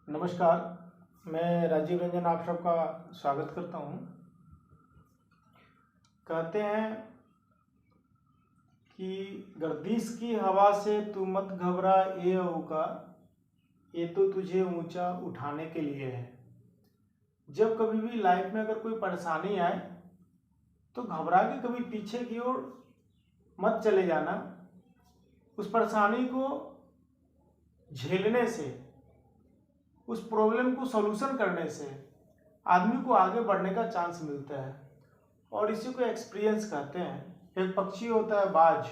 नमस्कार, मैं राजीव रंजन आप सबका स्वागत करता हूँ। कहते हैं कि गर्दिश की हवा से तू मत घबरा ये औका, ये तो तुझे ऊंचा उठाने के लिए है। जब कभी भी लाइफ में अगर कोई परेशानी आए तो घबरा के कभी पीछे की ओर मत चले जाना। उस परेशानी को झेलने से, उस प्रॉब्लम को सॉल्यूशन करने से आदमी को आगे बढ़ने का चांस मिलता है और इसी को एक्सपीरियंस कहते हैं। एक पक्षी होता है बाज,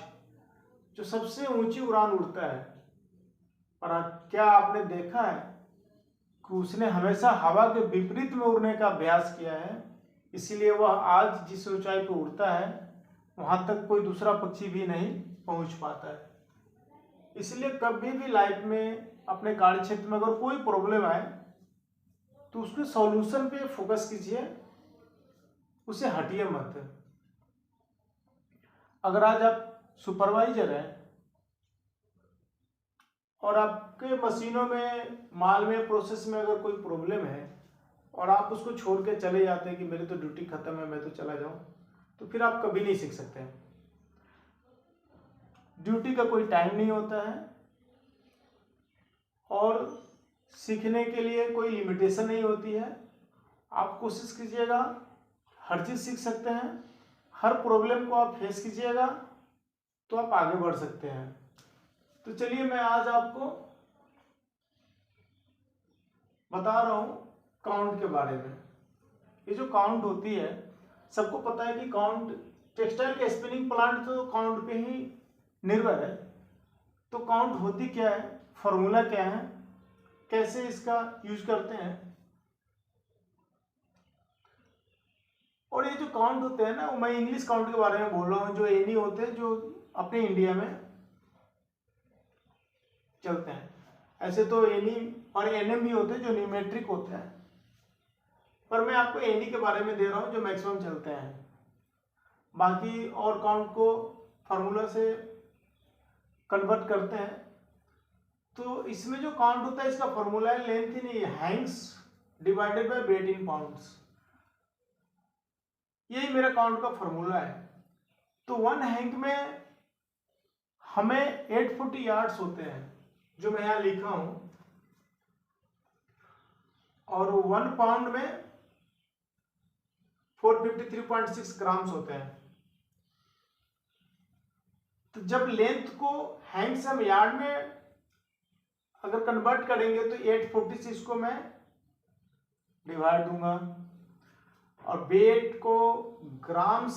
जो सबसे ऊंची उड़ान उड़ता है, और क्या आपने देखा है कि उसने हमेशा हवा के विपरीत में उड़ने का अभ्यास किया है, इसीलिए वह आज जिस ऊंचाई पर उड़ता है वहां तक कोई दूसरा पक्षी भी नहीं पहुंच पाता है। इसलिए कभी भी लाइफ में अपने कार्य क्षेत्र में अगर कोई प्रॉब्लम आए तो उसके सॉल्यूशन पे फोकस कीजिए, उसे हटिए मत। अगर आज आप सुपरवाइजर हैं और आपके मशीनों में, माल में, प्रोसेस में अगर कोई प्रॉब्लम है और आप उसको छोड़ के चले जाते हैं कि मेरी तो ड्यूटी खत्म है, मैं तो चला जाऊं, तो फिर आप कभी नहीं सीख सकते। ड्यूटी का कोई टाइम नहीं होता है और सीखने के लिए कोई लिमिटेशन नहीं होती है। आप कोशिश कीजिएगा, हर चीज़ सीख सकते हैं, हर प्रॉब्लम को आप फेस कीजिएगा तो आप आगे बढ़ सकते हैं। तो चलिए मैं आज आपको बता रहा हूँ काउंट के बारे में। ये जो काउंट होती है, सबको पता है कि काउंट, टेक्सटाइल के स्पिनिंग प्लांट तो काउंट पे ही निर्भर है। तो काउंट होती क्या है, फॉर्मूला क्या है, कैसे इसका यूज करते हैं, और ये जो काउंट होते हैं ना, मैं इंग्लिश काउंट के बारे में बोल रहा हूँ, जो एनी होते हैं जो अपने इंडिया में चलते हैं। ऐसे तो एनी और एनएम भी होते हैं जो न्यूमेट्रिक होते हैं, पर मैं आपको एनी के बारे में दे रहा हूँ जो मैक्सिमम चलते हैं। बाकी और काउंट को फार्मूला से कन्वर्ट करते हैं। तो इसमें जो काउंट होता है इसका फॉर्मूला है length in Hanks divided by weight in pounds. यही मेरा काउंट का फॉर्मूला है। तो 1 हैंग में हमें 840 यार्ड्स होते हैं, जो मैं यहां लिखा हूं, और 1 पाउंड में 453.6 ग्राम्स होते हैं। तो जब लेंथ को हैंग से हम यार्ड में अगर कन्वर्ट करेंगे तो 846 को मैं डिवाइड दूंगा, और वेट को ग्राम्स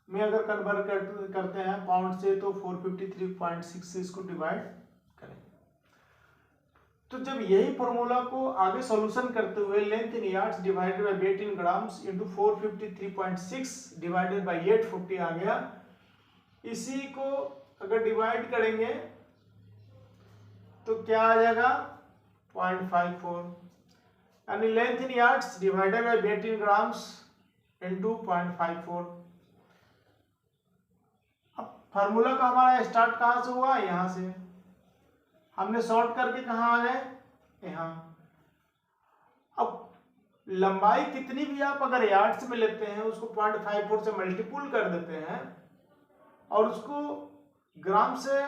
में अगर कन्वर्ट करते हैं पाउंड से तो 453.6 से इसको डिवाइड करेंगे। तो जब यही फॉर्मूला को आगे सॉल्यूशन करते हुए length in yards divided by weight in grams into 453.6 divided by 840 आ गया। इसी को अगर डिवाइड करेंगे तो क्या आ जाएगा 0.54, यानी length in yards divided by weight in grams into 0.54। अब फार्मूला का हमारा स्टार्ट कहां से हुआ, यहां से हमने शॉर्ट करके कहां आ गए, यहां। अब लंबाई कितनी भी आप अगर यार्ड्स में लेते हैं, उसको 0.54 से मल्टीपुल कर देते हैं और उसको ग्राम से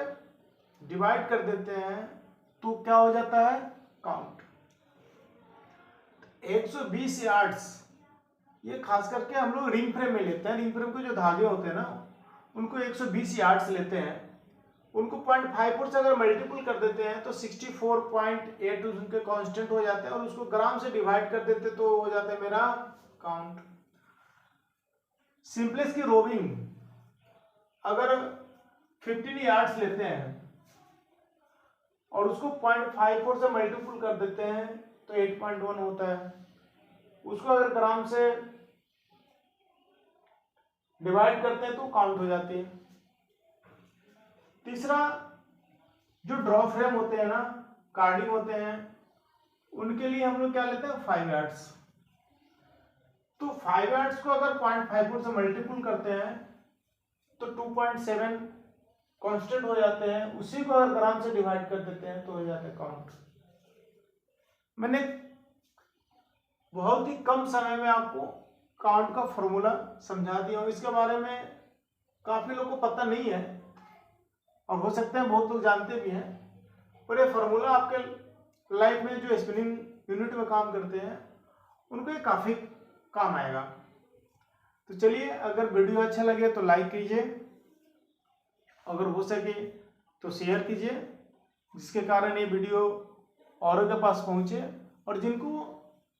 डिवाइड कर देते हैं, तो क्या हो जाता है काउंट। 120 यार्ड्स, ये खास करके हम लोग रिंग फ्रेम में लेते हैं। रिंग फ्रेम के जो धागे होते हैं ना, उनको 120 यार्ड्स लेते हैं, उनको 0.54 से अगर मल्टीपल कर देते हैं तो 64.8 उनके कांस्टेंट हो जाते हैं, और उसको ग्राम से डिवाइड कर देते तो हो जाता है मेरा काउंट। सिंपलेस्ट की रोविंग अगर 15 यार्ड्स लेते हैं और उसको 0.54 से मल्टीपल कर देते हैं तो 8.1 होता है, उसको अगर ग्राम से डिवाइड करते हैं तो काउंट हो जाती है। तीसरा, जो ड्रॉ फ्रेम होते हैं ना, कार्डिंग होते हैं, उनके लिए हम लोग क्या लेते हैं 5 यार्ड्स। तो 5 यार्ड्स को अगर 0.54 से मल्टीपल करते हैं तो 2.7 कांस्टेंट हो जाते हैं, उसी को अगर ग्राम से डिवाइड कर देते हैं तो हो जाता है काउंट। मैंने बहुत ही कम समय में आपको काउंट का फॉर्मूला समझा दिया हूँ। इसके बारे में काफ़ी लोगों को पता नहीं है और हो सकता है बहुत लोग जानते भी हैं, पर ये फार्मूला आपके लाइफ में जो स्पिनिंग यूनिट में काम करते हैं उनको ये काफ़ी काम आएगा। तो चलिए, अगर वीडियो अच्छा लगे तो लाइक कीजिए, अगर हो सके तो शेयर कीजिए, जिसके कारण ये वीडियो औरों के पास पहुंचे और जिनको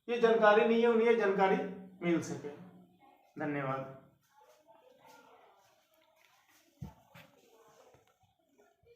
ये जानकारी नहीं है उन्हें ये जानकारी मिल सके। धन्यवाद।